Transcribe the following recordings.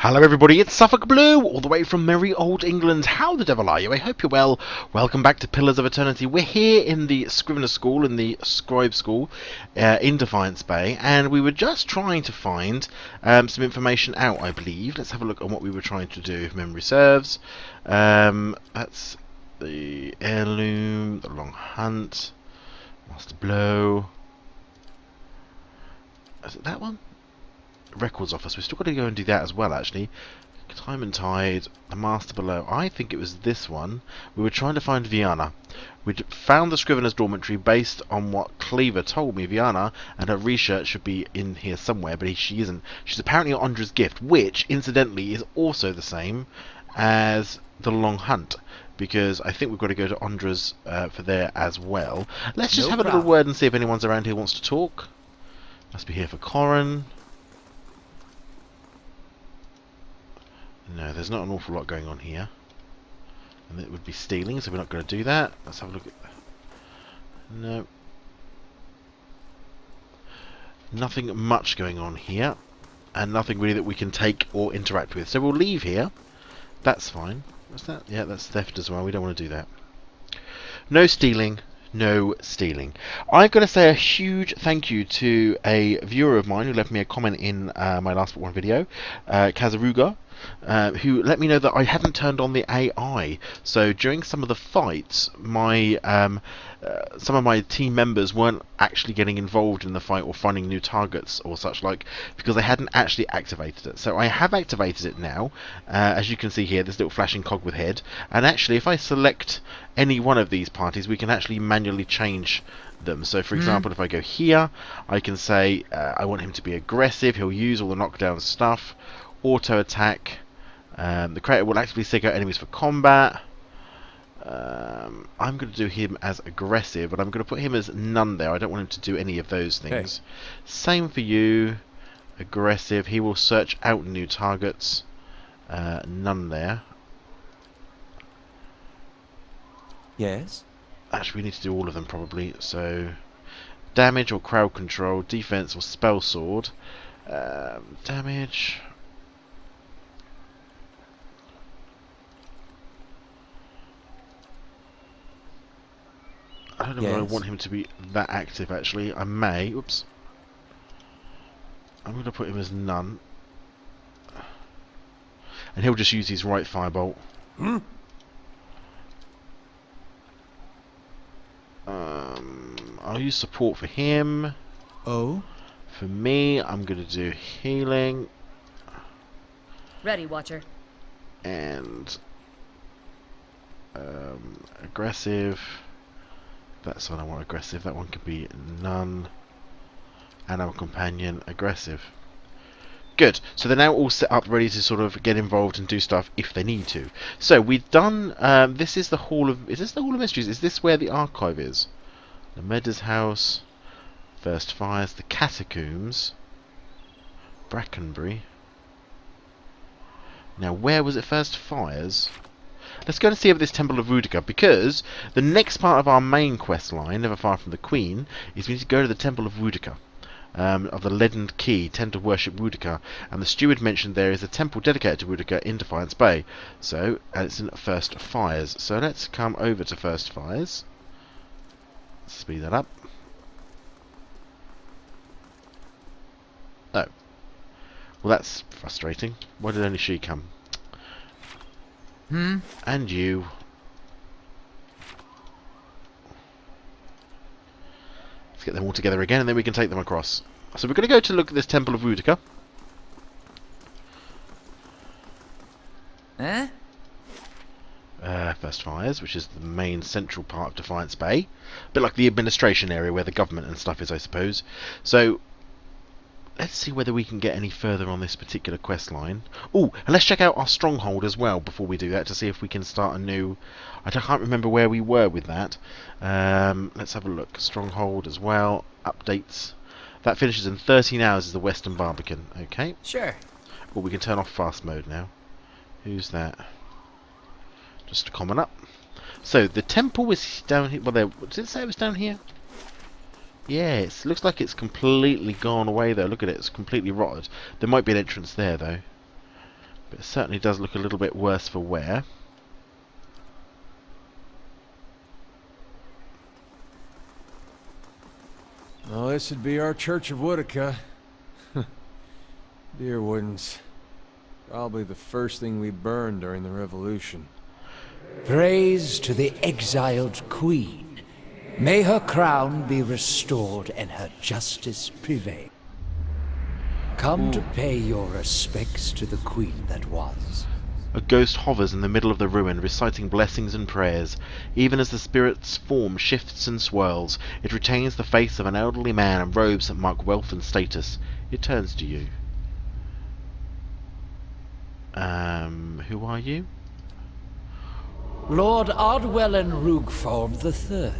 Hello everybody, it's Suffolk Blue, all the way from merry old England. How the devil are you? I hope you're well. Welcome back to Pillars of Eternity. We're here in the Scrivener School, in the Scribe School, in Defiance Bay, and we were just trying to find some information out, I believe. Let's have a look on what we were trying to do, if memory serves. That's the heirloom, the long hunt, Master Blow. Is it that one? Records office. We've still got to go and do that as well, actually. Time and Tide, the Master Below. I think it was this one. We were trying to find Viana. We'd found the Scrivener's Dormitory based on what Cleaver told me. Viana and her research should be in here somewhere, but she isn't. She's apparently on Andra's gift, which, incidentally, is also the same as the Long Hunt, because I think we've got to go to Andra's for there as well. Let's just have a little word and see if anyone's around here who wants to talk. Must be here for Corin. No, there's not an awful lot going on here. And it would be stealing, so we're not going to do that. Let's have a look at... No. Nothing much going on here. And nothing really that we can take or interact with. So we'll leave here. That's fine. What's that? Yeah, that's theft as well. We don't want to do that. No stealing. No stealing. I've got to say a huge thank you to a viewer of mine who left me a comment in my last one video, Kazaruga, who let me know that I hadn't turned on the AI. So during some of the fights, my some of my team members weren't actually getting involved in the fight or finding new targets or such like, because I hadn't actually activated it. So I have activated it now. As you can see here, this little flashing cog with head. And actually, if I select any one of these parties, we can actually manually change them. So for example, if I go here, I can say I want him to be aggressive. He'll use all the knockdown stuff. Auto attack. The creator will actively seek out enemies for combat. I'm going to do him as aggressive, but I'm going to put him as none there. I don't want him to do any of those things. Okay. Same for you. Aggressive. He will search out new targets. None there. Yes. Actually, we need to do all of them probably. So, damage or crowd control, defense or spell sword. Damage. I don't know if I want him to be that active, actually. I may. Oops. I'm going to put him as none. And he'll just use his right firebolt. I'll use support for him. Oh. For me, I'm going to do healing. Ready, Watcher. And aggressive. That's one I want aggressive. That one could be none. And our companion aggressive. Good. So they're now all set up, ready to sort of get involved and do stuff if they need to. So we've done. This is the Hall of. Is this the Hall of Mysteries? Is this where the archive is? The Meadows House. First Fires. The Catacombs. Brackenbury. Now, where was it First Fires? Let's go and see over this Temple of Rudica, because the next part of our main quest line, Never Far from the Queen, is we need to go to the Temple of Rudica, of the Leaden Key, tend to worship Rudica, and the steward mentioned there is a temple dedicated to Rudica in Defiance Bay, so it's in First Fires. So let's come over to First Fires, speed that up. Oh, well that's frustrating. Why did only she come? And you. Let's get them all together again, and then we can take them across. So we're going to go to look at this Temple of Rudica. First Fires, which is the main central part of Defiance Bay. A bit like the administration area where the government and stuff is, I suppose. So let's see whether we can get any further on this particular quest line. Oh, and let's check out our stronghold as well before we do that, to see if we can start a new... I can't remember where we were with that. Let's have a look. Stronghold as well. Updates. That finishes in 13 hours is the Western Barbican. Okay. Sure. Well, we can turn off fast mode now. Who's that? Just to comment up. So, the temple was down here. Well, did it say it was down here? Yeah, it looks like it's completely gone away though. Look at it, it's completely rotted. There might be an entrance there though. But it certainly does look a little bit worse for wear. Well, this would be our Church of Woodica. Dear Woodens. Probably the first thing we burned during the Revolution. Praise to the exiled queen. May her crown be restored and her justice prevail. Come to pay your respects to the queen that was. A ghost hovers in the middle of the ruin, reciting blessings and prayers. Even as the spirit's form shifts and swirls, it retains the face of an elderly man and robes that mark wealth and status. It turns to you. Who are you? Lord Odwellen Rugford III,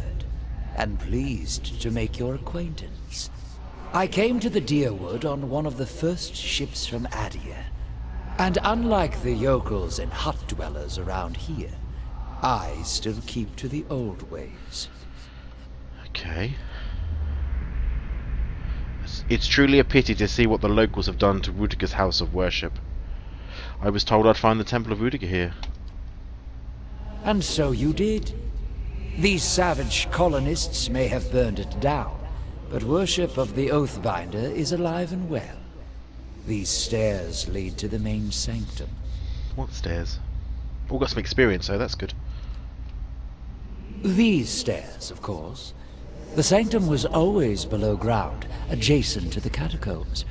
and pleased to make your acquaintance. I came to the Deerwood on one of the first ships from Adia, and unlike the yokels and hut dwellers around here, I still keep to the old ways. Okay. It's truly a pity to see what the locals have done to Woodica's house of worship. I was told I'd find the Temple of Woodica here. And so you did. These savage colonists may have burned it down, but worship of the Oathbinder is alive and well. These stairs lead to the main sanctum. What stairs? All got some experience, so that's good. These stairs, of course. The sanctum was always below ground, adjacent to the catacombs,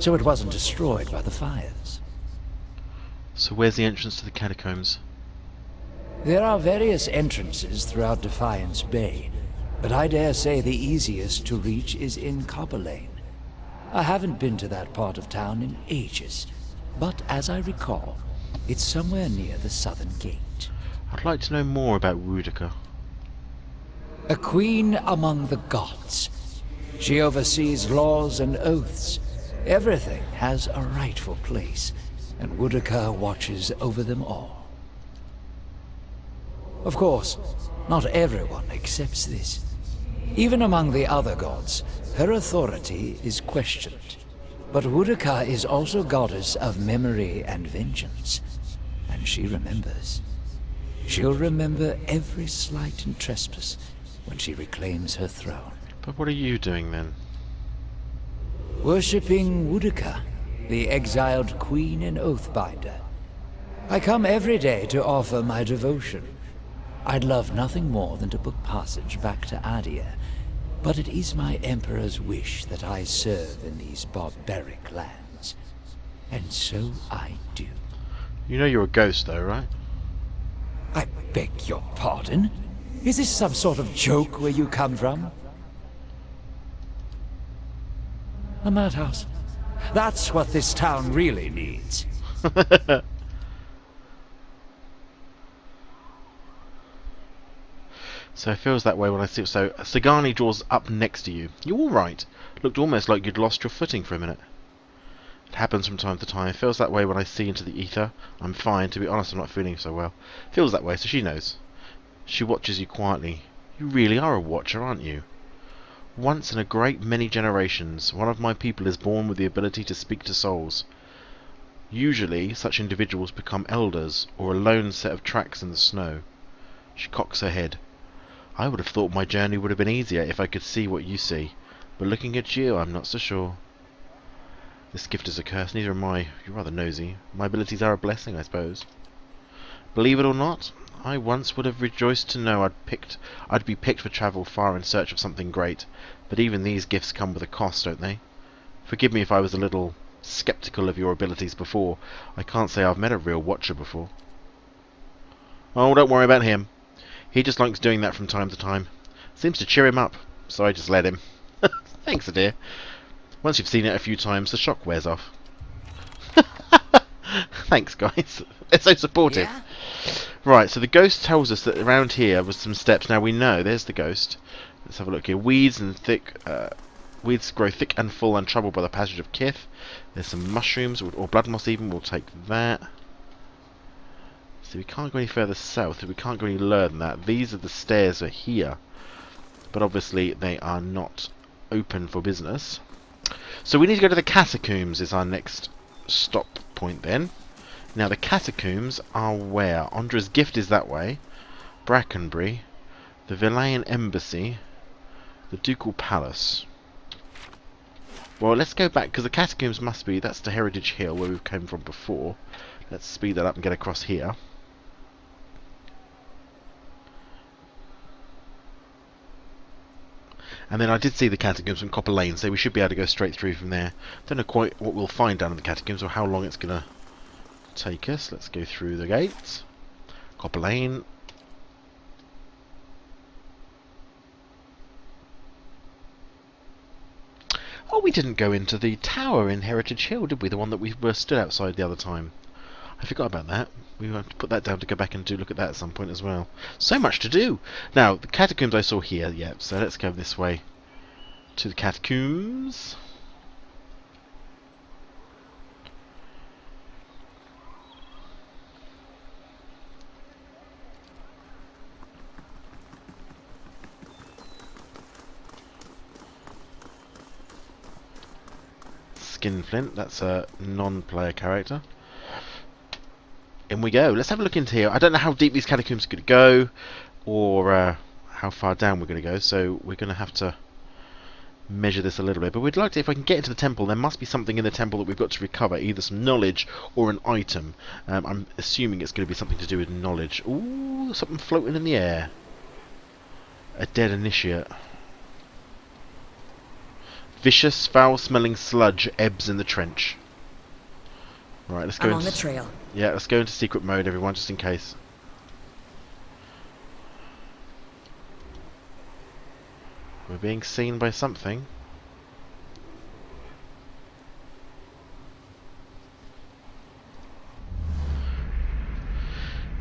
so it wasn't destroyed by the fires. So where's the entrance to the catacombs? There are various entrances throughout Defiance Bay, but I dare say the easiest to reach is in Copper Lane. I haven't been to that part of town in ages, but as I recall, it's somewhere near the southern gate. I'd like to know more about Woodica. A queen among the gods. She oversees laws and oaths. Everything has a rightful place, and Woodica watches over them all. Of course, not everyone accepts this. Even among the other gods, her authority is questioned. But Woodica is also goddess of memory and vengeance, and she remembers. She'll remember every slight and trespass when she reclaims her throne. But what are you doing then? Worshipping Woodica, the exiled queen and oathbinder. I come every day to offer my devotion. I'd love nothing more than to book passage back to Adia, but it is my emperor's wish that I serve in these barbaric lands. And so I do. You know you're a ghost though, right? I beg your pardon? Is this some sort of joke where you come from? A madhouse. That's what this town really needs. So it feels that way when I see it. So Sagani draws up next to you. You all right? Looked almost like you'd lost your footing for a minute. It happens from time to time. It feels that way when I see into the ether. I'm fine. To be honest, I'm not feeling so well. Feels that way, so she knows. She watches you quietly. You really are a watcher, aren't you? Once in a great many generations, one of my people is born with the ability to speak to souls. Usually, such individuals become elders, or a lone set of tracks in the snow. She cocks her head. I would have thought my journey would have been easier if I could see what you see, but looking at you, I'm not so sure. This gift is a curse, neither am I. You're rather nosy. My abilities are a blessing, I suppose. Believe it or not, I once would have rejoiced to know I'd be picked for travel far in search of something great, but even these gifts come with a cost, don't they? Forgive me if I was a little skeptical of your abilities before. I can't say I've met a real watcher before. Oh, don't worry about him. He just likes doing that from time to time. Seems to cheer him up, so I just let him. Thanks, dear. Once you've seen it a few times, the shock wears off. Thanks, guys. They're so supportive. Yeah? Right, so the ghost tells us that around here was some steps. Now we know, there's the ghost. Let's have a look here. Weeds grow thick and full and troubled by the passage of kith. There's some mushrooms, or blood moss even. We'll take that. So we can't go any further south. We can't go any lower than that. These are the stairs are here. But obviously they are not open for business. So we need to go to the Catacombs is our next stop point then. Now the catacombs are where? Andra's gift is that way. Brackenbury, the Villain Embassy, the Ducal Palace. Well, let's go back, because the catacombs must be, that's the Heritage Hill where we've come from before. Let's speed that up and get across here. And then I did see the catacombs from Copper Lane, so we should be able to go straight through from there. Don't know quite what we'll find down in the catacombs or how long it's going to take us. Let's go through the gates. Copper Lane. Oh, we didn't go into the tower in Heritage Hill, did we? The one that we were stood outside the other time. I forgot about that. We will have to put that down to go back and do look at that at some point as well. So much to do! Now, the catacombs I saw here, yeah, so let's go this way to the catacombs. Skinflint, that's a non-player character. In we go. Let's have a look into here. I don't know how deep these catacombs are going to go, or how far down we're going to go, so we're going to have to measure this a little bit. But we'd like to, if I can get into the temple, there must be something in the temple that we've got to recover, either some knowledge or an item. I'm assuming it's going to be something to do with knowledge. Ooh, something floating in the air. A dead initiate. Vicious, foul-smelling sludge ebbs in the trench. Right, let's go. I'm on the trail. Yeah, let's go into secret mode, everyone, just in case. We're being seen by something.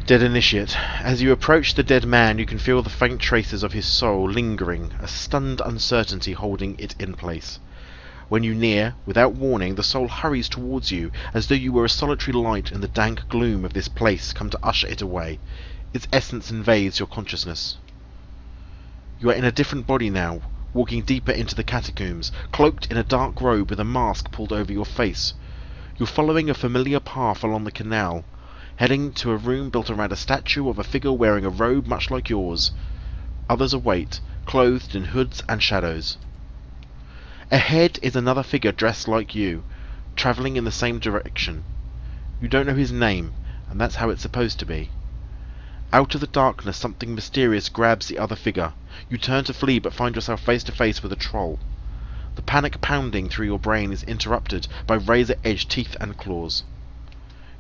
Dead initiate. As you approach the dead man, you can feel the faint traces of his soul lingering, a stunned uncertainty holding it in place. When you near, without warning, the soul hurries towards you, as though you were a solitary light in the dank gloom of this place come to usher it away. Its essence invades your consciousness. You are in a different body now, walking deeper into the catacombs, cloaked in a dark robe with a mask pulled over your face. You're following a familiar path along the canal, heading to a room built around a statue of a figure wearing a robe much like yours. Others await, clothed in hoods and shadows. Ahead is another figure dressed like you, travelling in the same direction. You don't know his name, and that's how it's supposed to be. Out of the darkness, something mysterious grabs the other figure. You turn to flee, but find yourself face to face with a troll. The panic pounding through your brain is interrupted by razor-edged teeth and claws.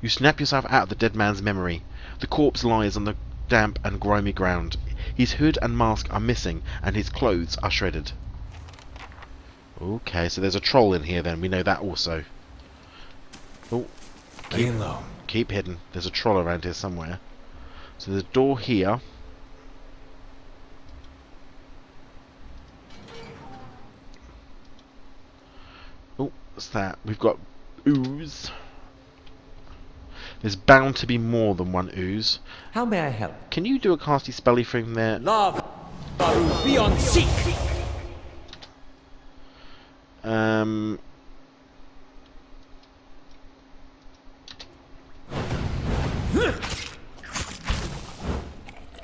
You snap yourself out of the dead man's memory. The corpse lies on the damp and grimy ground. His hood and mask are missing, and his clothes are shredded. Okay, so there's a troll in here then, we know that also. Oh, Keep low. keep hidden. There's a troll around here somewhere. So there's a door here. Oh, what's that? We've got ooze. There's bound to be more than one ooze. How may I help? Can you do a casty spelly from there? Love, Baru, be on seek!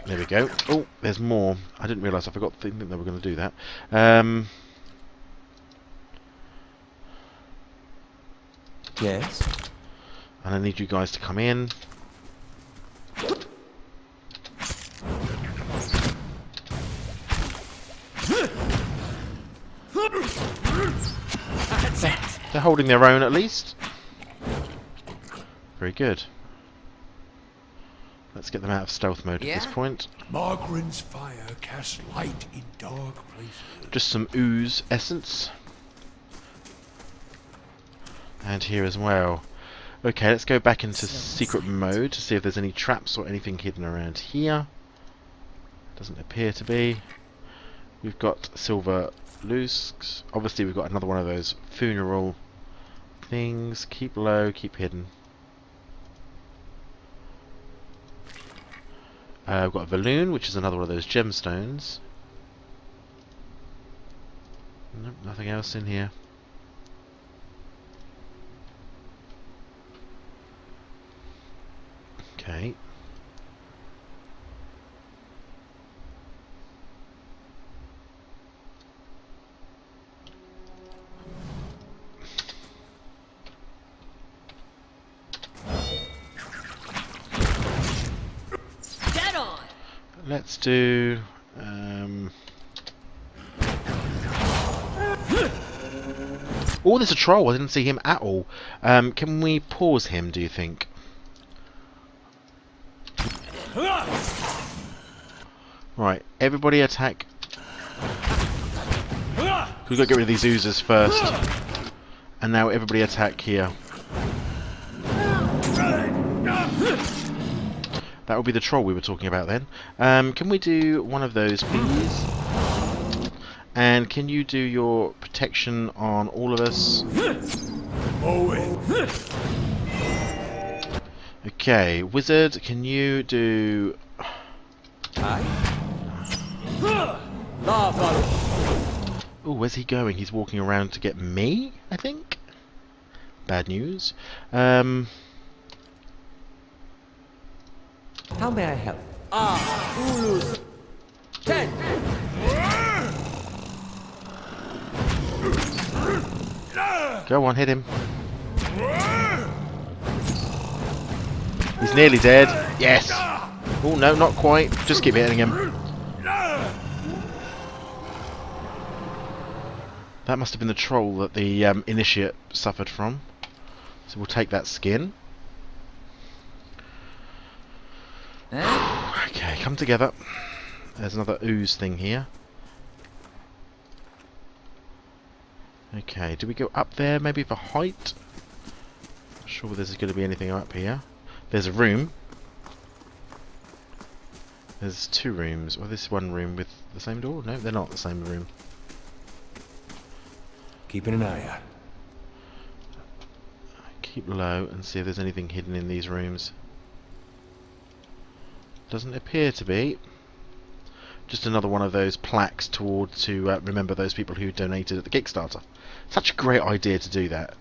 There we go. Oh, there's more. I didn't realise I forgot to think they were going to do that. Yes? And I need you guys to come in. They're holding their own at least. Very good. Let's get them out of stealth mode at this point. Margaren's fire casts light in dark places. Just some ooze essence. And here as well. Okay, let's go back into secret mode to see if there's any traps or anything hidden around here. Doesn't appear to be. We've got silver loose. Obviously we've got another one of those funeral things. Keep low, keep hidden. We've got a Valoon, which is another one of those gemstones. Nope, nothing else in here. Let's do... Oh, there's a troll. I didn't see him at all. Can we pause him, do you think? Right, everybody attack. We've got to get rid of these oozers first. And now everybody attack here. That would be the troll we were talking about then. Can we do one of those, please? And can you do your protection on all of us? Okay, wizard, can you do... Oh, where's he going? He's walking around to get me, I think? Bad news. How may I help? Ulus. 10. Go on, hit him. He's nearly dead. Yes! Oh, no, not quite. Just keep hitting him. That must have been the troll that the initiate suffered from. So we'll take that skin. Okay, come together. There's another ooze thing here. Okay, do we go up there maybe for height? Not sure there's going to be anything up here. There's a room. There's two rooms. Or this one room with the same door? No, they're not the same room. Keeping an eye out. Keep low and see if there's anything hidden in these rooms. Doesn't appear to be. Just another one of those plaques to remember those people who donated at the Kickstarter. Such a great idea to do that.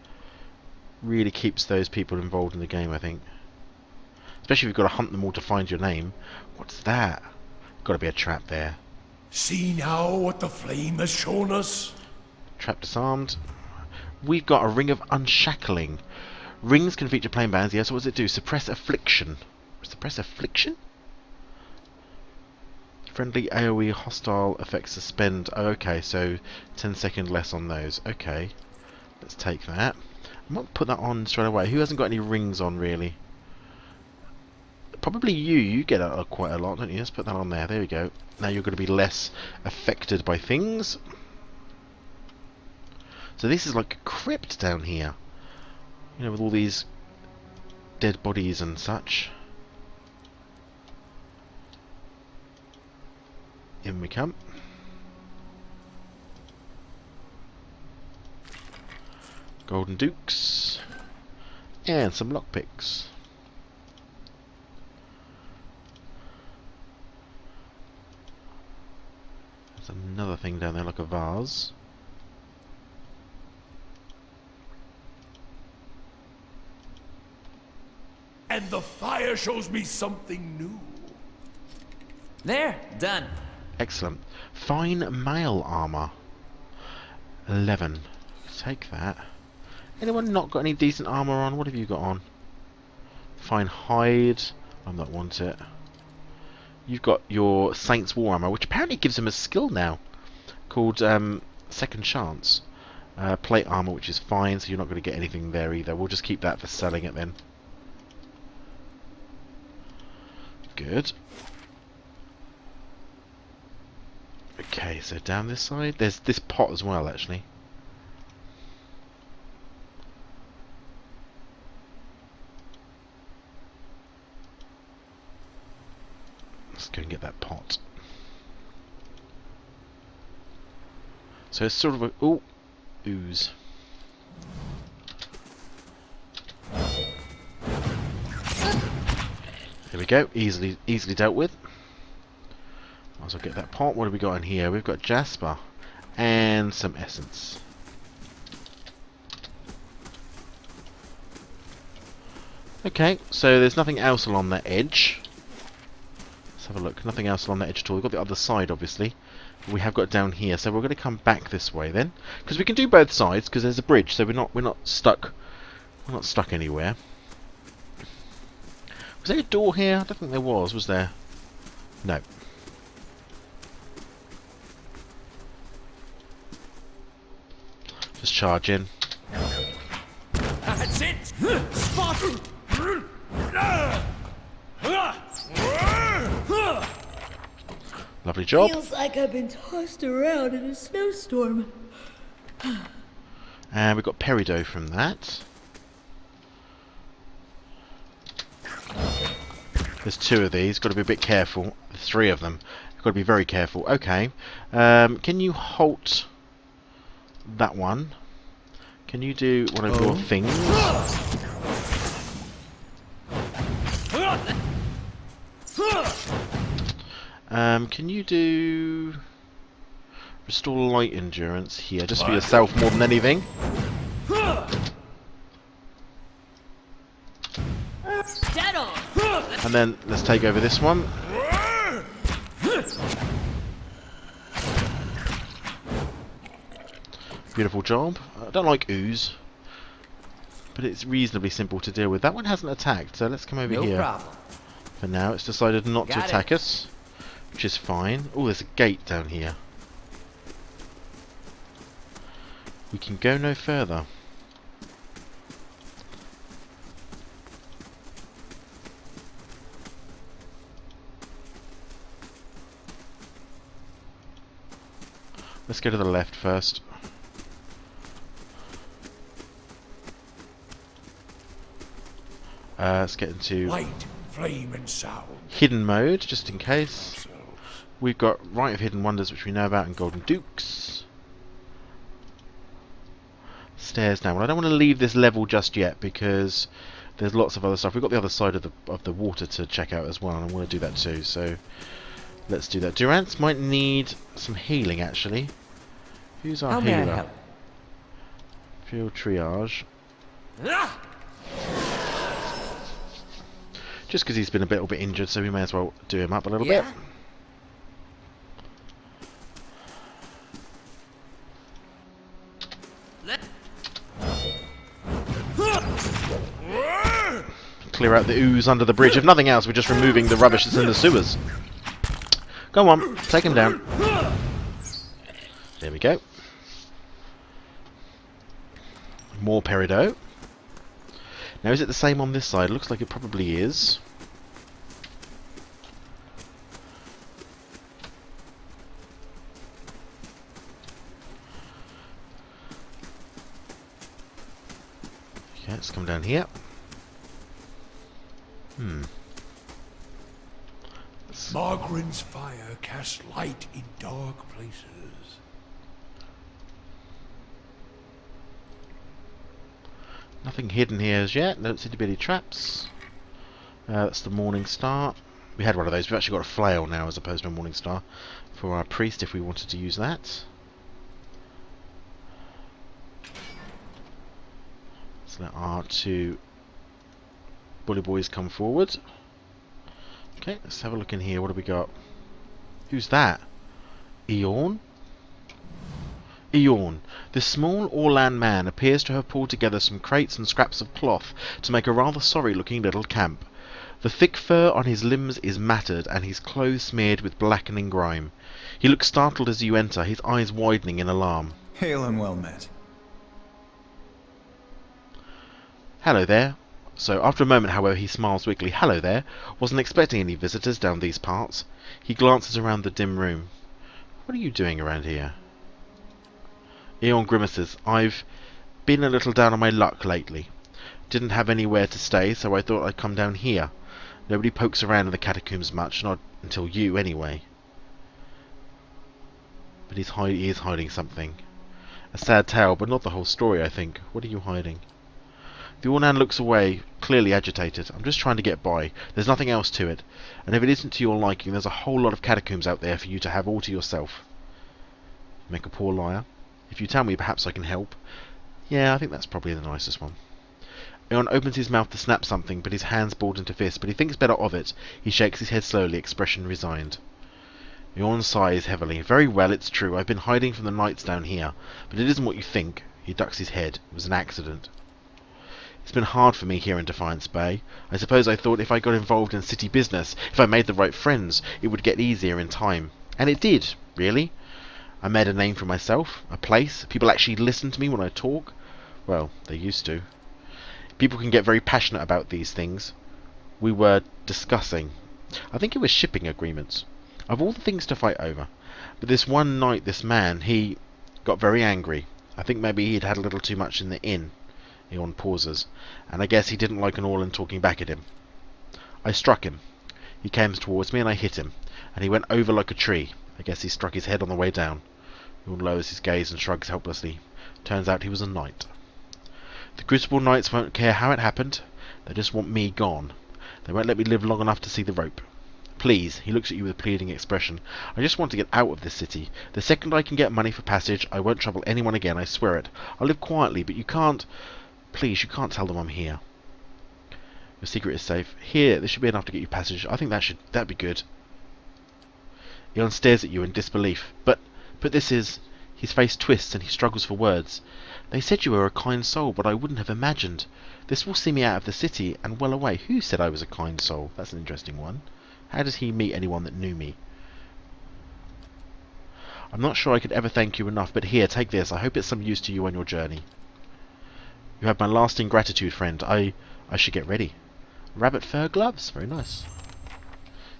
Really keeps those people involved in the game, I think. Especially if you've got to hunt them all to find your name. What's that? Got to be a trap there. See now what the flame has shown us? Trap disarmed. We've got a ring of unshackling. Rings can feature plain bands. Yes, what does it do? Suppress affliction. Suppress affliction? Friendly AoE hostile effects suspend. Oh, okay, so 10-second less on those. Okay, let's take that. I might put that on straight away. Who hasn't got any rings on, really? Probably you. You get quite a lot, don't you? Let's put that on there. There we go. Now you're going to be less affected by things. So this is like a crypt down here. You know, with all these dead bodies and such. In we come. Golden Dukes. And some lockpicks. There's another thing down there like a vase. And the fire shows me something new. There, done. Excellent. Fine mail armor. 11. Take that. Anyone not got any decent armor on? What have you got on? Fine hide. I'm not want it. You've got your Saint's War armor, which apparently gives him a skill now called Second Chance. Plate armor, which is fine, so you're not going to get anything there either. We'll just keep that for selling it then. Good. Okay, so down this side, there's this pot as well, actually. Let's go and get that pot. So it's sort of a... Oh! Ooze. There we go, easily dealt with. Might as well get that pot. What have we got in here? We've got Jasper and some essence. Okay, so there's nothing else along that edge. Let's have a look. Nothing else along that edge at all. We've got the other side, obviously. We have got down here, so we're going to come back this way then, because we can do both sides because there's a bridge, so we're not stuck. We're not stuck anywhere. Was there a door here? I don't think there was there? No. Just charge in. That's it! Spot! Lovely job. Feels like I've been tossed around in a snowstorm. And we've got peridot from that. There's 2 of these. Got to be a bit careful. There's 3 of them. Got to be very careful. Okay. Can you halt that one? Can you do one of your things? Can you do restore light endurance here, just for yourself more than anything? Dead on. And then let's take over this one. Beautiful job. I don't like ooze, but it's reasonably simple to deal with. That one hasn't attacked, so let's come over here. No problem. For now, it's decided not to Got attack us, which is fine. Oh, there's a gate down here. We can go no further. Let's go to the left first. Let's get into Light, flame, and sound. hidden mode, just in case. We've got Rite of Hidden Wonders, which we know about, and Golden Dukes. Stairs now. Well, I don't want to leave this level just yet because there's lots of other stuff. We've got the other side of the water to check out as well, and I want to do that too. So let's do that. Durance might need some healing actually. Who's our How may I healer? help? Field triage. Just because he's been a little bit injured, so we may as well do him up a little bit. Clear out the ooze under the bridge. If nothing else, we're just removing the rubbish that's in the sewers. Go on, take him down. There we go. More peridot. Now, is it the same on this side? Looks like it probably is. Okay, let's come down here. Margaren's fire casts light in dark places. Nothing hidden here as yet. Don't seem to be any traps. That's the Morning Star. We had one of those. We've actually got a flail now as opposed to a Morning Star for our priest if we wanted to use that. Let's let our 2 bully boys come forward. Okay, let's have a look in here. What have we got? Who's that? Eorn? Eorn. This small Orlan man appears to have pulled together some crates and scraps of cloth to make a rather sorry-looking little camp. The thick fur on his limbs is matted, and his clothes smeared with blackening grime. He looks startled as you enter, his eyes widening in alarm. Hail and well met. Hello there. So, after a moment, however, he smiles weakly. Hello there. Wasn't expecting any visitors down these parts. He glances around the dim room. What are you doing around here? Eon grimaces. I've been a little down on my luck lately. Didn't have anywhere to stay, so I thought I'd come down here. Nobody pokes around in the catacombs much, not until you, anyway. But he is hiding something. A sad tale, but not the whole story, I think. What are you hiding? The Ornan looks away, clearly agitated. I'm just trying to get by. There's nothing else to it. And if it isn't to your liking, there's a whole lot of catacombs out there for you to have all to yourself. Make a poor liar. If you tell me, perhaps I can help. Yeah, I think that's probably the nicest one. Eon opens his mouth to snap something, but his hands balled into fists. But he thinks better of it. He shakes his head slowly, expression resigned. Eon sighs heavily. Very well, it's true. I've been hiding from the knights down here. But it isn't what you think. He ducks his head. It was an accident. It's been hard for me here in Defiance Bay. I suppose I thought if I got involved in city business, if I made the right friends, it would get easier in time. And it did, really. I made a name for myself, a place. People actually listen to me when I talk. Well, they used to. People can get very passionate about these things. We were discussing, I think it was shipping agreements, of all the things to fight over. But this one night, this man, he got very angry. I think maybe he'd had a little too much in the inn. Eon pauses, and I guess he didn't like an Odlin talking back at him. I struck him. He came towards me and I hit him, and he went over like a tree. I guess he struck his head on the way down. Eon lowers his gaze and shrugs helplessly. Turns out he was a knight. The Crucible Knights won't care how it happened. They just want me gone. They won't let me live long enough to see the rope. Please, he looks at you with a pleading expression. I just want to get out of this city. The second I can get money for passage, I won't trouble anyone again, I swear it. I'll live quietly, but you can't... Please, you can't tell them I'm here. Your secret is safe. Here, this should be enough to get you passage. I think that'd be good. Eon stares at you in disbelief. But this is... His face twists and he struggles for words. They said you were a kind soul, but I wouldn't have imagined. This will see me out of the city and well away. Who said I was a kind soul? That's an interesting one. How did he meet anyone that knew me? I'm not sure I could ever thank you enough, but here, take this. I hope it's some use to you on your journey. You have my lasting gratitude, friend. I should get ready. Rabbit fur gloves? Very nice.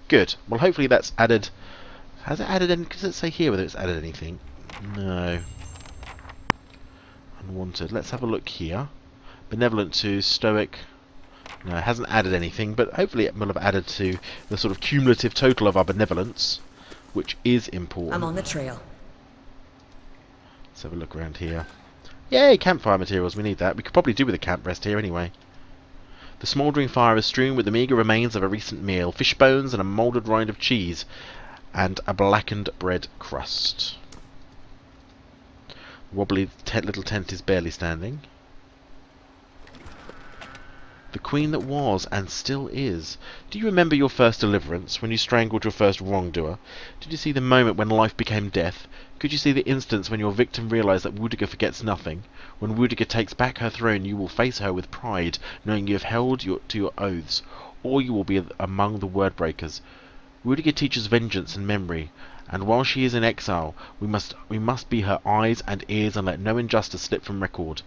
Good. Well, hopefully that's added... Has it added any... Does it say here whether it's added anything? No. Unwanted. Let's have a look here. Benevolent to Stoic. No, it hasn't added anything, but hopefully it will have added to the sort of cumulative total of our benevolence, which is important. I'm on the trail. Let's have a look around here. Yay, campfire materials. We need that. We could probably do with a camp rest here anyway. The smouldering fire is strewn with the meagre remains of a recent meal, fish bones and a moulded rind of cheese, and a blackened bread crust. The wobbly little tent is barely standing. The queen that was, and still is. Do you remember your first deliverance, when you strangled your first wrongdoer? Did you see the moment when life became death? Could you see the instance when your victim realized that Wudiger forgets nothing? When Wudiger takes back her throne, you will face her with pride, knowing you have held to your oaths, or you will be among the word-breakers. Wudiger teaches vengeance and memory, and while she is in exile, we must be her eyes and ears and let no injustice slip from record.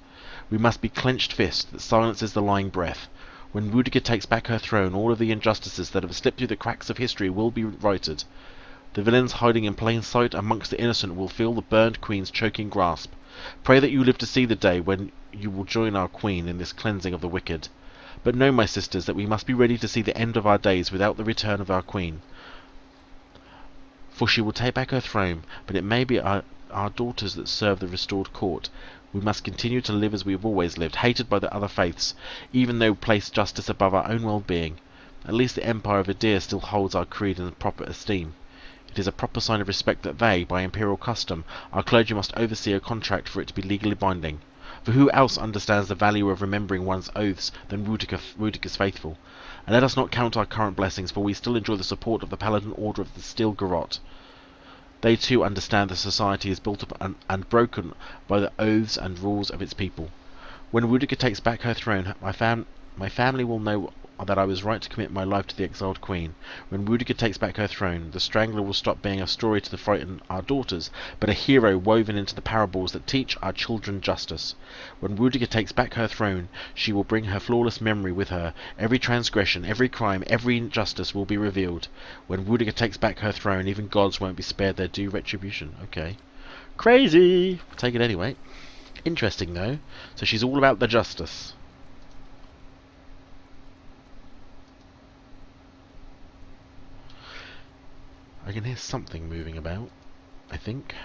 We must be clenched fist that silences the lying breath. When Wudiger takes back her throne, all of the injustices that have slipped through the cracks of history will be righted. The villains hiding in plain sight amongst the innocent will feel the burned queen's choking grasp. Pray that you live to see the day when you will join our queen in this cleansing of the wicked. But know, my sisters, that we must be ready to see the end of our days without the return of our queen. For she will take back her throne, but it may be our daughters that serve the restored court. We must continue to live as we have always lived, hated by the other faiths, even though we place justice above our own well-being. At least the Empire of Adir still holds our creed in proper esteem. It is a proper sign of respect that they, by imperial custom, our clergy must oversee a contract for it to be legally binding. For who else understands the value of remembering one's oaths than Wudiger's faithful? And let us not count our current blessings, for we still enjoy the support of the Paladin Order of the Steel Garrote. They too understand that society is built up and broken by the oaths and rules of its people. When Wudiger takes back her throne, my family will know that I was right to commit my life to the exiled queen. When Wudiger takes back her throne, the Strangler will stop being a story to frighten our daughters, but a hero woven into the parables that teach our children justice. When Wudiger takes back her throne, she will bring her flawless memory with her. Every transgression, every crime, every injustice will be revealed. When Wudiger takes back her throne, even gods won't be spared their due retribution. Okay. Crazy! We'll take it anyway. Interesting, though. So she's all about the justice. I can hear something moving about, I think.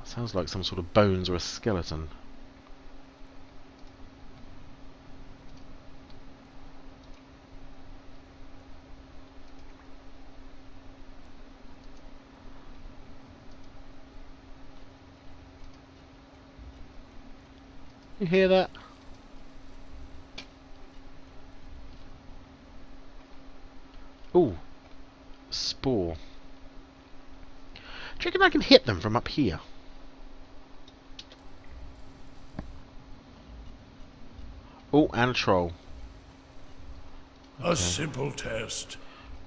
Sounds like some sort of bones or a skeleton. You hear that? Ooh, spore. Do you reckon I can hit them from up here? Oh, and a troll. A simple test.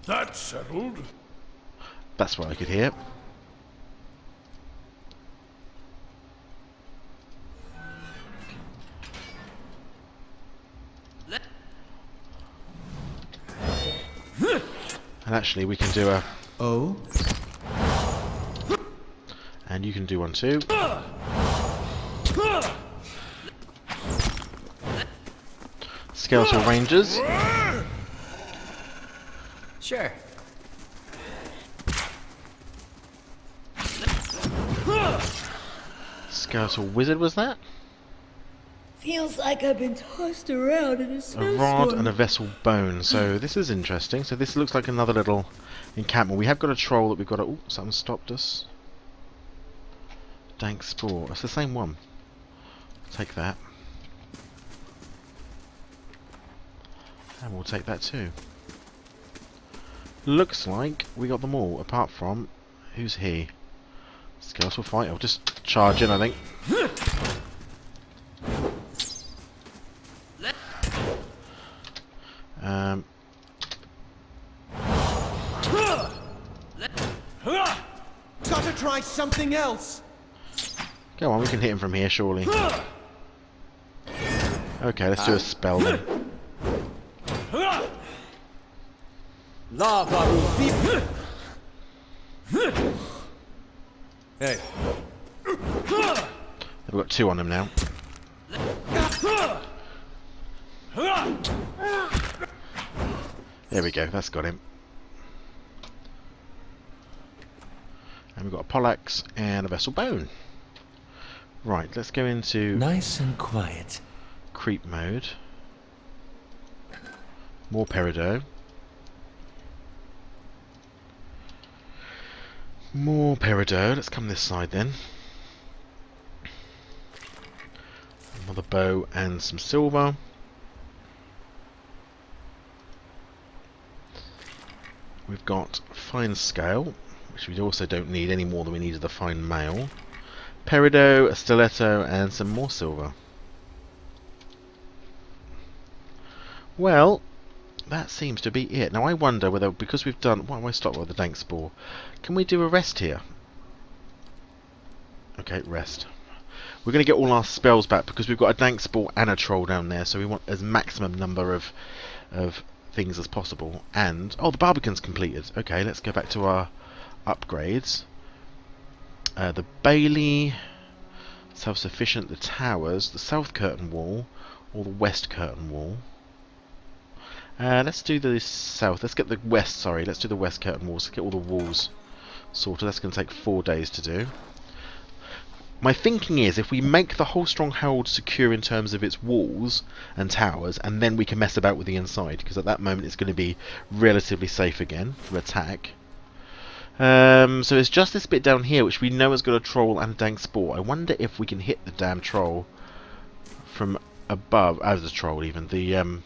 That's settled. That's what I could hear. And actually, we can do a... Oh? And you can do one too. Skeletal Rangers. Sure. Skeletal Wizard, was that? Feels like I've been tossed around in a A snowstorm. rod and a vessel bone. So this is interesting. So this looks like another little encampment. We have got a troll that we've got to... Oh, something stopped us. Dank Spore. It's the same one. Take that. And we'll take that too. Looks like we got them all, apart from... Who's he? Skeletal fight. I'll just charge in, I think. Gotta try something else! Go on, we can hit him from here, surely. Okay, let's do a spell then. Lava will be. Hey. We've got two on him now. There we go, that's got him. And we've got a poleaxe and a vessel bone. Right, let's go into Nice and quiet. creep mode. More peridot. More peridot. Let's come this side then. Another bow and some silver. We've got fine scale, which we also don't need any more than we needed the fine mail. Peridot, a stiletto, and some more silver. Well, that seems to be it. Now I wonder whether, because we've done... Why am I stopped with the dank spore? Can we do a rest here? Okay, rest. We're going to get all our spells back because we've got a dank spore and a troll down there, so we want as maximum number of things as possible. And oh, the Barbican's completed. Okay, let's go back to our upgrades. The Bailey, self-sufficient, the towers, the south curtain wall, or the west curtain wall. Let's do the south. Let's get the west. Sorry, let's do the west curtain walls. Let's get all the walls sorted. That's going to take 4 days to do. My thinking is, if we make the whole stronghold secure in terms of its walls and towers, and then we can mess about with the inside, because at that moment it's going to be relatively safe again from attack. So it's just this bit down here, which we know has got a troll and a dank spore. I wonder if we can hit the damn troll from above, as a troll even, the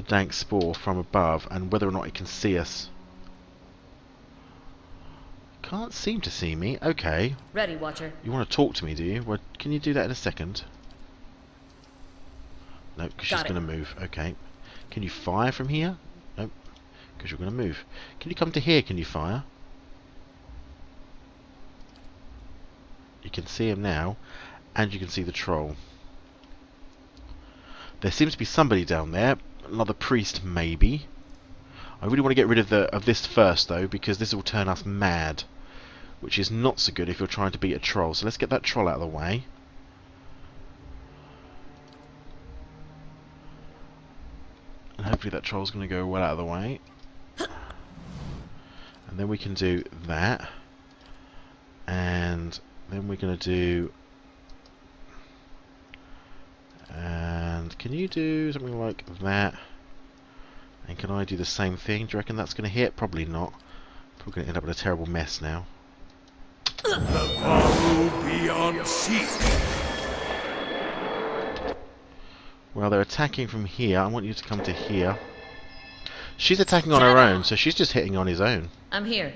dank spore from above, and whether or not it can see us. Can't seem to see me. Okay. Ready, Watcher. You want to talk to me, do you? Well, can you do that in a second? No, because she's going to move. Okay. Can you fire from here? Nope. Because you're going to move. Can you come to here? Can you fire? You can see him now, and you can see the troll. There seems to be somebody down there. Another priest, maybe. I really want to get rid of this first, though, because this will turn us mad, which is not so good if you're trying to beat a troll. So let's get that troll out of the way. And hopefully that troll's going to go well out of the way. And then we can do that. And then we're going to do... And can you do something like that? And can I do the same thing? Do you reckon that's going to hit? Probably not. We're going to end up in a terrible mess now. The Varu be on seek. Well, they're attacking from here. I want you to come to here. She's attacking on her own, so she's just hitting on his own. I'm here.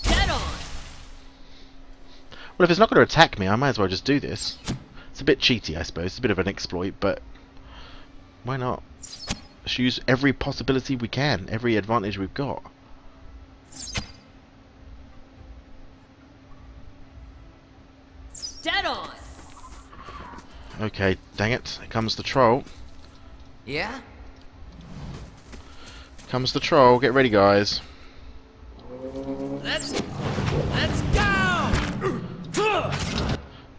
Dead on! Well, if it's not going to attack me, I might as well just do this. It's a bit cheaty, I suppose. It's a bit of an exploit, but why not? Let's use every possibility we can, every advantage we've got. Dead on! Okay, dang it. Here comes the troll. Yeah? comes the troll. Get ready, guys. Let's go!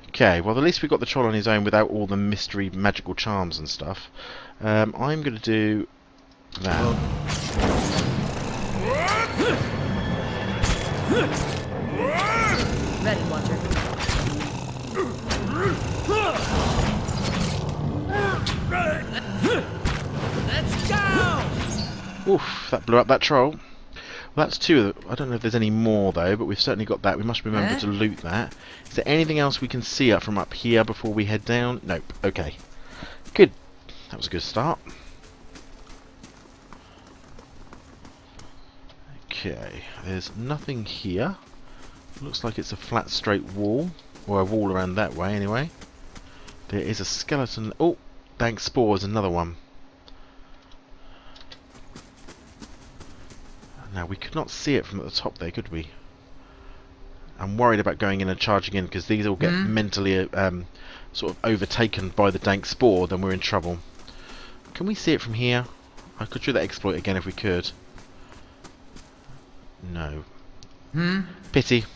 Okay, well at least we got the troll on his own without all the mystery magical charms and stuff. I'm going to do that. Ready, Watcher. Let's go! Oof, that blew up that troll. Well, that's two. I don't know if there's any more though, but we've certainly got that. We must remember to loot that. Is there anything else we can see up from up here before we head down? Nope. Okay. Good. That was a good start. Okay. There's nothing here. Looks like it's a flat, straight wall, or a wall around that way anyway. There is a skeleton. Oh, dank spores. Another one. Now, we could not see it from at the top there, could we? I'm worried about going in and charging in, because these all get mentally sort of overtaken by the dank spore, then we're in trouble. Can we see it from here? I could do that exploit again if we could. No. Pity.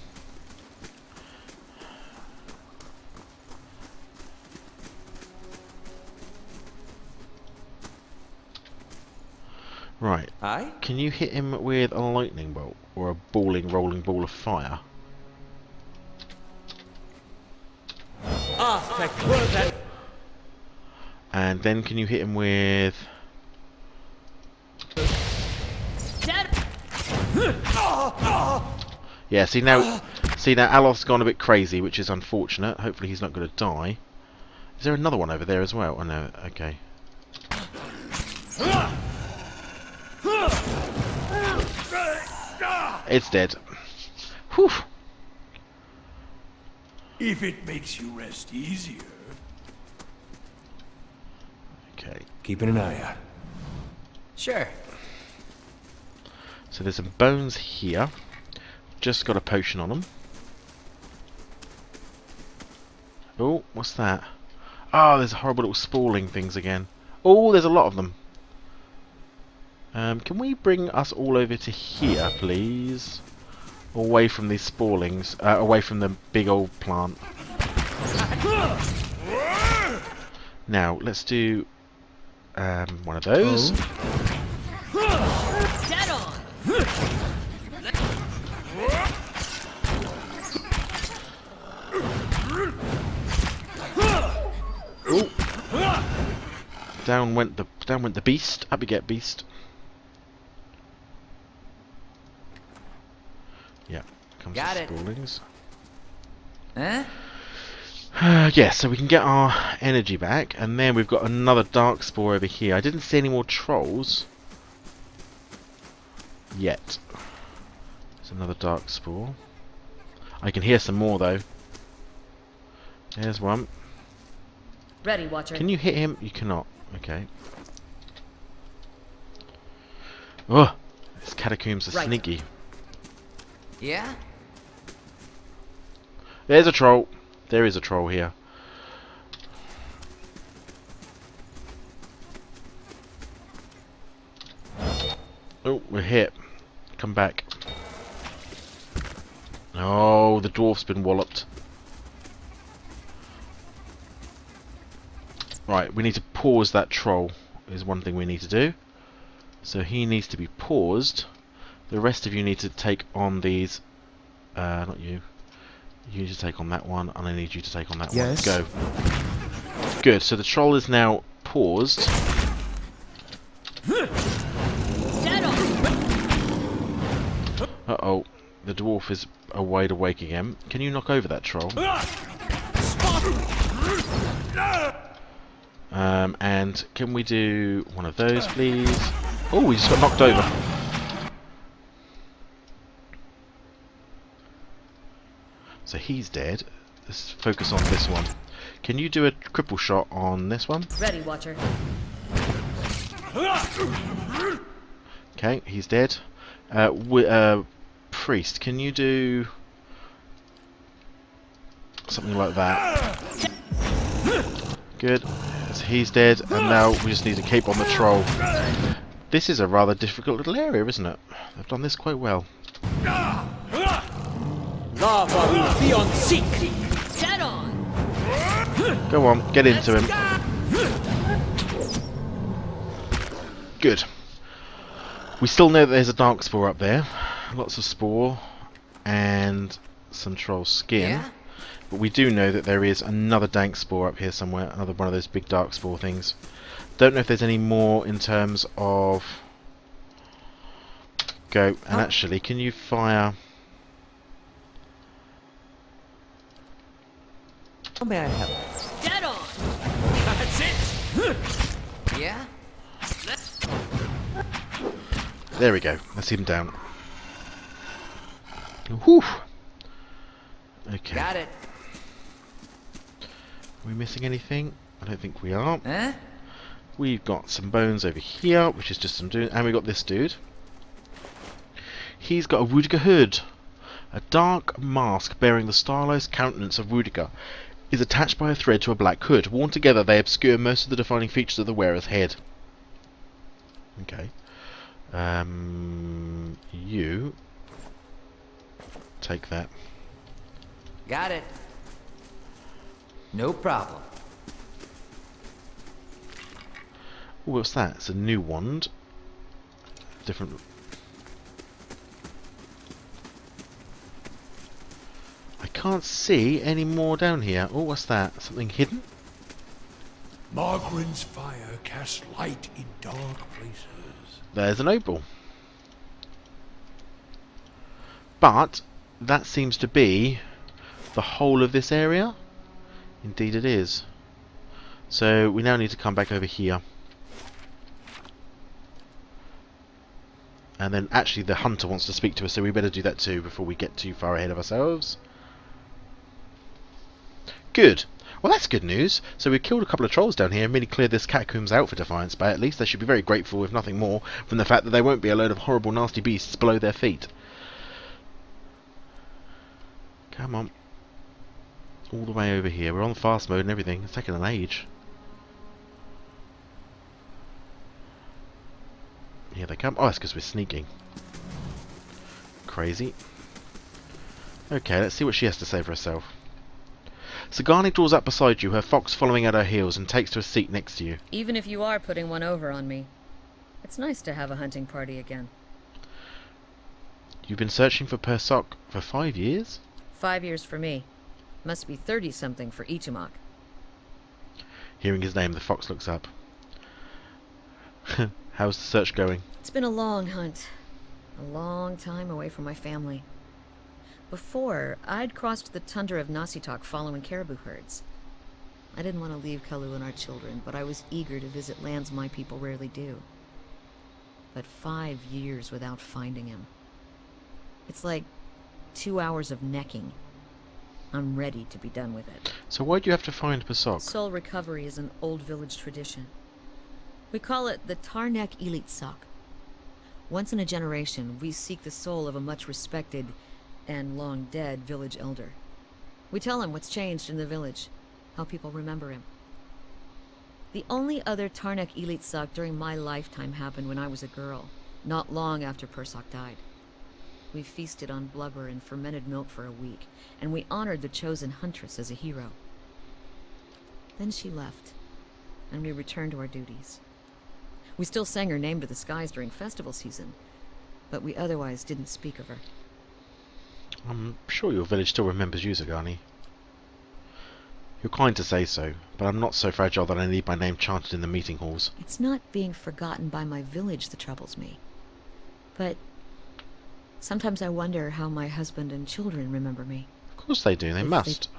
Right. Aye? Can you hit him with a lightning bolt or a rolling ball of fire? And then can you hit him with... Yeah, see now Aloth's gone a bit crazy, which is unfortunate. Hopefully he's not going to die. Is there another one over there as well? Oh no, okay. It's dead. Whew. If it makes you rest easier. Okay. Keeping an eye out. Sure. So there's some bones here. Just got a potion on them. Oh, what's that? Oh, there's horrible little spawning things again. Oh, there's a lot of them. Can we bring us all over to here, please? Away from these spawlings, away from the big old plant. Now, let's do one of those. Dead on! Ooh. Down went the beast. Up we get beast. Yeah, comes Got the it. spawlings. Huh? Yeah, so we can get our energy back, and then we've got another dark spore over here. I didn't see any more trolls yet. There's another dark spore. I can hear some more though. There's one. Ready, Watcher. Can you hit him? You cannot. Okay. Oh, this catacombs are Right. sneaky. Yeah? There's a troll. There is a troll here. Oh, we're hit. Come back. Oh, the dwarf's been walloped. Right, we need to pause that troll, is one thing we need to do. So he needs to be paused. The rest of you need to take on these... not you. You need to take on that one, and I need you to take on that Yes. one. Go. Good, so the troll is now paused. Dead on! Uh-oh, the dwarf is wide awake again. Can you knock over that troll? And can we do one of those, please? Oh, we just got knocked over. So he's dead. Let's focus on this one. Can you do a cripple shot on this one? Ready, Watcher. Okay, he's dead. Priest, can you do something like that? Good. So he's dead, and now we just need to keep on the troll. This is a rather difficult little area, isn't it? They've done this quite well. Lava Theon Seek! Dead on! Go on, get into him. Good. We still know that there's a dark spore up there. Lots of spore and some troll skin. Yeah? But we do know that there is another dank spore up here somewhere. Another one of those big dark spore things. Don't know if there's any more in terms of... Go. And actually, can you fire... How may I help? Dead on! That's it! Yeah? There we go. Let's see him down. Whew. Okay. Got it. Are we missing anything? I don't think we are. Huh? We've got some bones over here, which is just some dude, and we got this dude. He's got a Rudiger hood. A dark mask bearing the stylized countenance of Rudiger is attached by a thread to a black hood. Worn together, they obscure most of the defining features of the wearer's head. Okay. You take that. Got it. No problem. Oh, what's that? It's a new wand. Different. I can't see any more down here. Oh, what's that? Something hidden? Margaren's fire casts light in dark places. There's an opal. But that seems to be the whole of this area. Indeed it is. So we now need to come back over here. And then actually the hunter wants to speak to us, so we better do that too before we get too far ahead of ourselves. Good. Well, that's good news. So we killed a couple of trolls down here and really cleared this catacombs out for Defiance, but at least they should be very grateful, if nothing more, from the fact that there won't be a load of horrible nasty beasts below their feet. Come on. All the way over here. We're on fast mode and everything. It's taking an age. Here they come. Oh, that's because we're sneaking. Crazy. Okay, let's see what she has to say for herself. Sigourney draws up beside you, her fox following at her heels, and takes to a seat next to you. Even if you are putting one over on me, it's nice to have a hunting party again. You've been searching for Persoc for 5 years? 5 years for me. Must be 30-something for Ichimak. Hearing his name, the fox looks up. How's the search going? It's been a long hunt. A long time away from my family. Before, I'd crossed the tundra of Nasitok following caribou herds. I didn't want to leave Kalu and our children, but I was eager to visit lands my people rarely do. But 5 years without finding him. It's like 2 hours of necking. I'm ready to be done with it. So why do you have to find Persoc? Soul recovery is an old village tradition. We call it the Tarnek Elitsak. Once in a generation, we seek the soul of a much respected and long dead village elder. We tell him what's changed in the village, how people remember him. The only other Tarnek Elitsak during my lifetime happened when I was a girl, not long after Persoc died. We feasted on blubber and fermented milk for a week, and we honored the chosen huntress as a hero. Then she left, and we returned to our duties. We still sang her name to the skies during festival season, but we otherwise didn't speak of her. I'm sure your village still remembers you, Zagani. You're kind to say so, but I'm not so fragile that I need my name chanted in the meeting halls. It's not being forgotten by my village that troubles me. But sometimes I wonder how my husband and children remember me. Of course they do, they If must.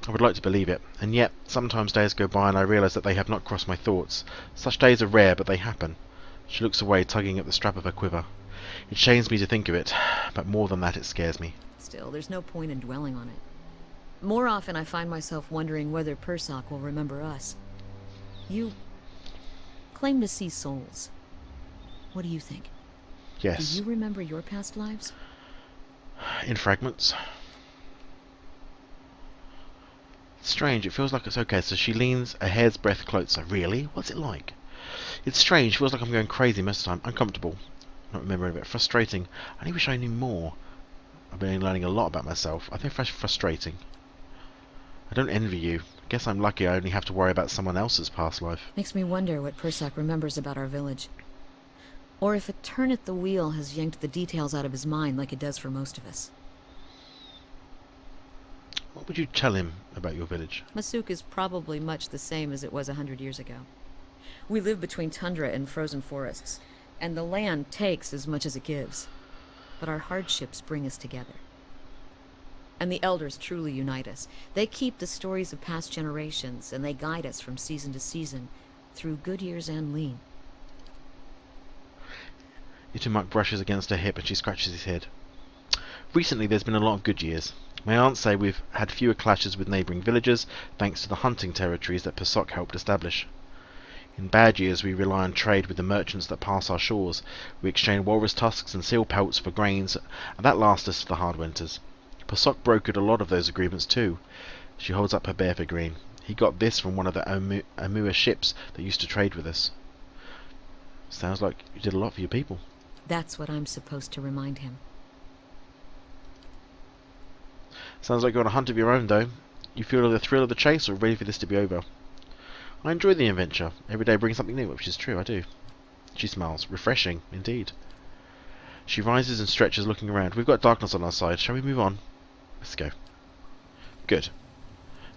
I would like to believe it, and yet sometimes days go by and I realise that they have not crossed my thoughts. Such days are rare, but they happen. She looks away, tugging at the strap of her quiver. It shames me to think of it, but more than that it scares me. Still, there's no point in dwelling on it. More often I find myself wondering whether Persoc will remember us. You claim to see souls. What do you think? Yes. Do you remember your past lives? In fragments. Strange, it feels like it's okay, so she leans a hair's breadth closer. Really? What's it like? It's strange. Feels like I'm going crazy most of the time. Uncomfortable. Not remembering a bit. Frustrating. I only wish I knew more. I've been learning a lot about myself. I think frustrating. I don't envy you. I guess I'm lucky I only have to worry about someone else's past life. Makes me wonder what Persak remembers about our village. Or if a turn at the wheel has yanked the details out of his mind like it does for most of us. What would you tell him about your village? Masuk is probably much the same as it was 100 years ago. We live between tundra and frozen forests, and the land takes as much as it gives. But our hardships bring us together. And the elders truly unite us. They keep the stories of past generations, and they guide us from season to season, through good years and lean. Itumak brushes against her hip and she scratches his head. Recently there's been a lot of good years. My aunts say we've had fewer clashes with neighbouring villagers thanks to the hunting territories that Persak helped establish. In bad years we rely on trade with the merchants that pass our shores. We exchange walrus tusks and seal pelts for grains, and that lasts us to the hard winters. Persak brokered a lot of those agreements too. She holds up her bear figurine. He got this from one of the Amua ships that used to trade with us. Sounds like you did a lot for your people. That's what I'm supposed to remind him. Sounds like you're on a hunt of your own, though. You feel the thrill of the chase, or ready for this to be over? I enjoy the adventure. Every day brings something new, which is true, I do. She smiles. Refreshing, indeed. She rises and stretches, looking around. We've got darkness on our side. Shall we move on? Let's go. Good.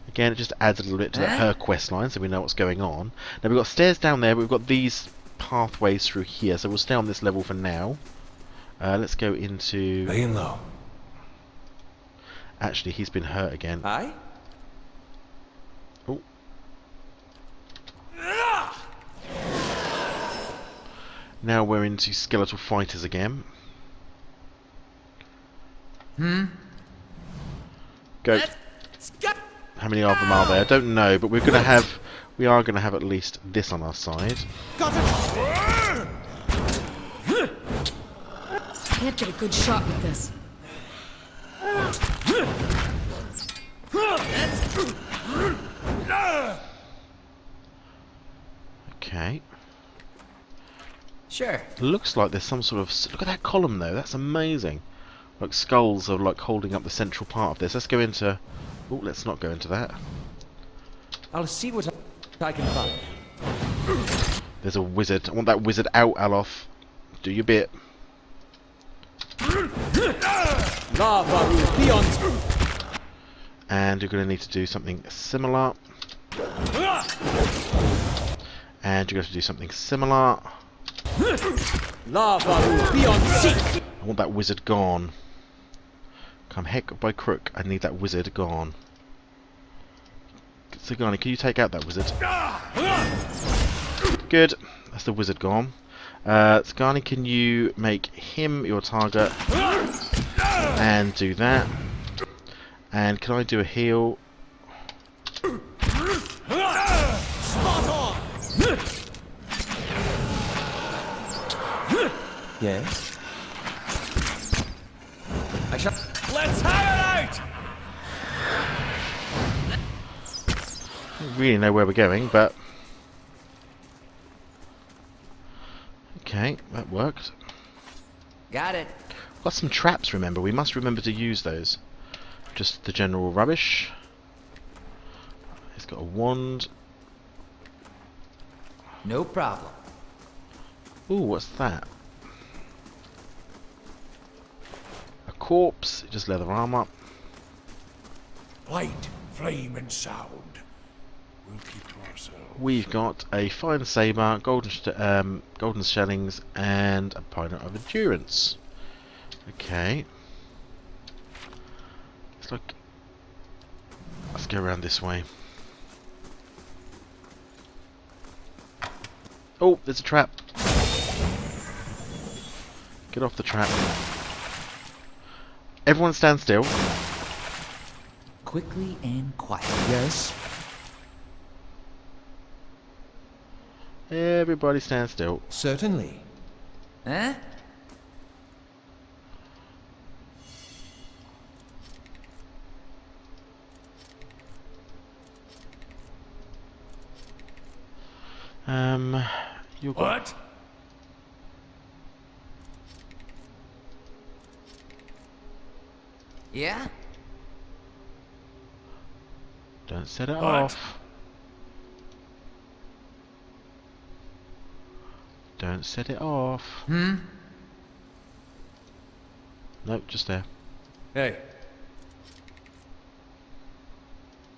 Again, it just adds a little bit to her quest line, so we know what's going on. Now, we've got stairs down there, but we've got these pathways through here, so we'll stay on this level for now. Let's go into... Laying low. Actually, he's been hurt again. Aye? Oh. Now we're into skeletal fighters again. Go. How many of them are there? I don't know, but we are gonna have at least this on our side. Can't get a good shot with this. Okay. Sure. Looks like there's some sort of... Look at that column though, that's amazing. Like skulls are like holding up the central part of this. Let's go into... Oh, let's not go into that. I'll see what I can find. There's a wizard. I want that wizard out, Alof. Do your bit. Lava beyond. And you're going to need to do something similar. And you're going to do something similar. Lava beyond sea. I want that wizard gone. Come heck by crook, I need that wizard gone. Sagani, can you take out that wizard? Good. That's the wizard gone. Sagani, can you make him your target? And do that. And can I do a heal? Spot on. Yes? I shall. Let's have it out. I don't really know where we're going, but... Okay, that worked. Got it. Got some traps, remember. We must remember to use those. Just the general rubbish. He's got a wand. No problem. Ooh, what's that? A corpse, just leather armor. Light, flame, and sound. We'll keep to ourselves. We've got a fine saber, golden shellings, and a pint of endurance. Okay. Let's go around this way. Oh, there's a trap. Get off the trap. Everyone stand still. Quickly and quiet. Yes? Everybody stand still. Certainly. Huh? You're What? Yeah? Don't set it What? off. Don't set it off. Nope, just there. Hey.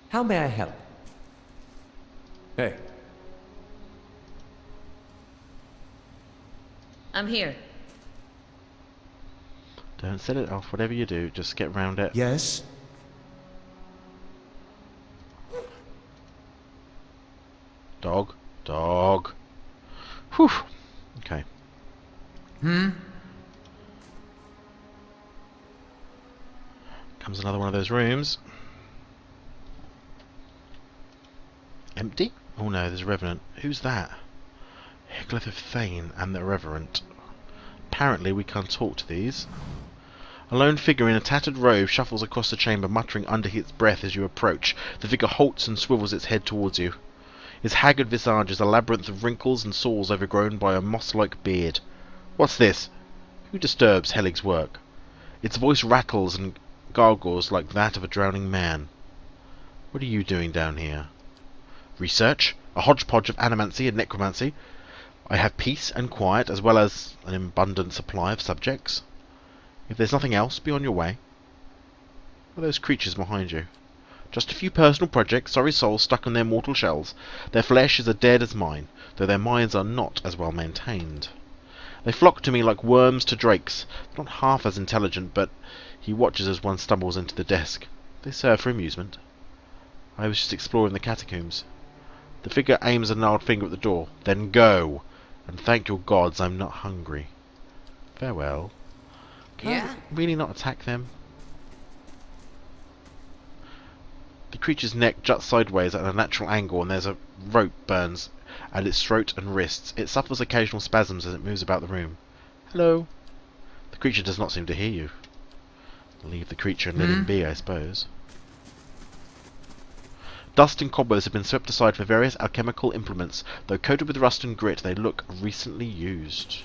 How may I help? Hey. I'm here. Don't set it off. Whatever you do, just get round it. Yes? Dog. Dog. Whew. Okay. Comes another one of those rooms. Empty? Oh no, there's a revenant. Who's that? Higgleth of Thane and the Irreverent. Apparently we can't talk to these. A lone figure in a tattered robe shuffles across the chamber, muttering under its breath as you approach. The figure halts and swivels its head towards you. His haggard visage is a labyrinth of wrinkles and sores overgrown by a moss-like beard. What's this? Who disturbs Helig's work? Its voice rattles and gargles like that of a drowning man. What are you doing down here? Research? A hodgepodge of animancy and necromancy. I have peace and quiet, as well as an abundant supply of subjects. If there's nothing else, be on your way. What are those creatures behind you? Just a few personal projects, sorry souls stuck in their mortal shells. Their flesh is as dead as mine, though their minds are not as well maintained. They flock to me like worms to drakes, not half as intelligent, but he watches as one stumbles into the desk. They serve for amusement. I was just exploring the catacombs. The figure aims a gnarled finger at the door. Then go, and thank your gods I'm not hungry. Farewell. Can I really not attack them? The creature's neck juts sideways at an unnatural angle, and there's a rope burns at its throat and wrists. It suffers occasional spasms as it moves about the room. Hello. The creature does not seem to hear you. Leave the creature and let him be, I suppose. Dust and cobwebs have been swept aside for various alchemical implements. Though coated with rust and grit, they look recently used.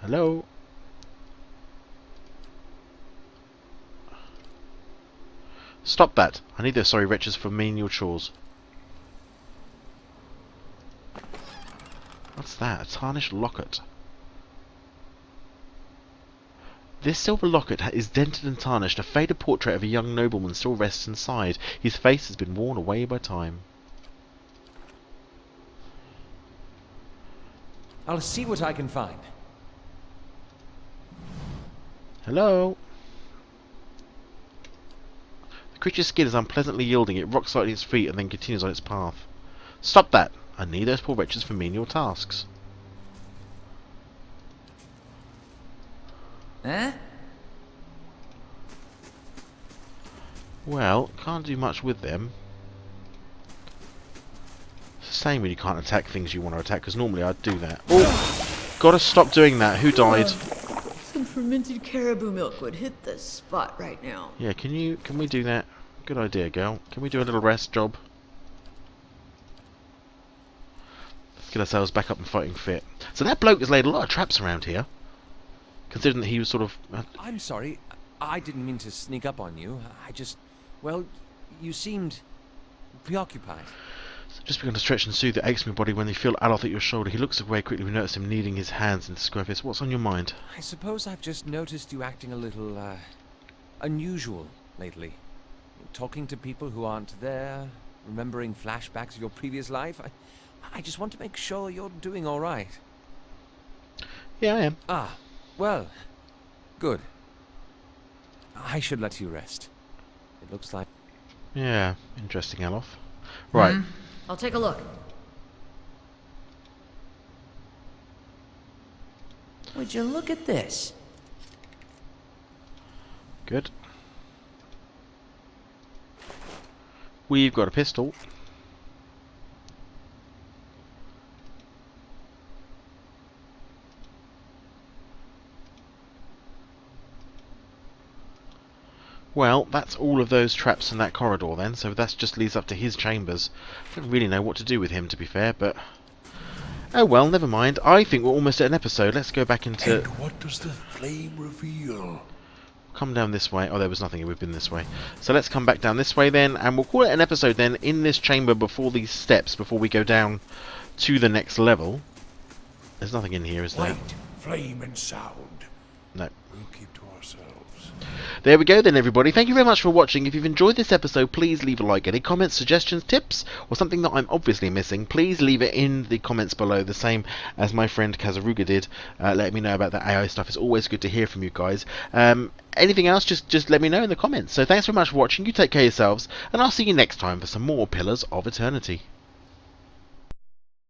Hello? Stop that! I need those sorry wretches for menial chores. What's that? A tarnished locket. This silver locket is dented and tarnished. A faded portrait of a young nobleman still rests inside. His face has been worn away by time. I'll see what I can find. Hello? The creature's skin is unpleasantly yielding. It rocks slightly at its feet and then continues on its path. Stop that! I need those poor wretches for menial tasks. Huh? Well, can't do much with them. It's a shame when you can't attack things you want to attack, because normally I'd do that. Oh! Gotta stop doing that. Who died? Some fermented caribou milk would hit the spot right now. Yeah, can we do that? Good idea, girl. Can we do a little rest job? Let's get ourselves back up and fighting fit. So that bloke has laid a lot of traps around here. Considering that he was sort of... I'm sorry. I didn't mean to sneak up on you. I just... Well, you seemed preoccupied. just begun to stretch and soothe the aches in your body when you feel Aloth at your shoulder. He looks away quickly. We notice him kneading his hands into square fists. What's on your mind? I suppose I've just noticed you acting a little, unusual lately. Talking to people who aren't there, remembering flashbacks of your previous life. I just want to make sure you're doing all right. Yeah, I am. Ah, well, good. I should let you rest. It looks like... Yeah, interesting, Aloth. Right. I'll take a look. Would you look at this? Good. We've got a pistol. Well, that's all of those traps in that corridor then, so that just leads up to his chambers. I don't really know what to do with him, to be fair, but... oh well, never mind. I think we're almost at an episode. Let's go back into... And what does the flame reveal? come down this way. Oh, there was nothing. We've been this way. So let's come back down this way then, and we'll call it an episode then in this chamber before these steps, before we go down to the next level. There's nothing in here, is there? Light, flame, and sound. No. We'll keep to ourselves. There we go then, everybody. Thank you very much for watching. If you've enjoyed this episode, please leave a like. Any comments, suggestions, tips, or something that I'm obviously missing, please leave it in the comments below, the same as my friend Kazaruga did. Let me know about the AI stuff. It's always good to hear from you guys. Anything else, just let me know in the comments. So thanks very much for watching. You take care of yourselves, and I'll see you next time for some more Pillars of Eternity.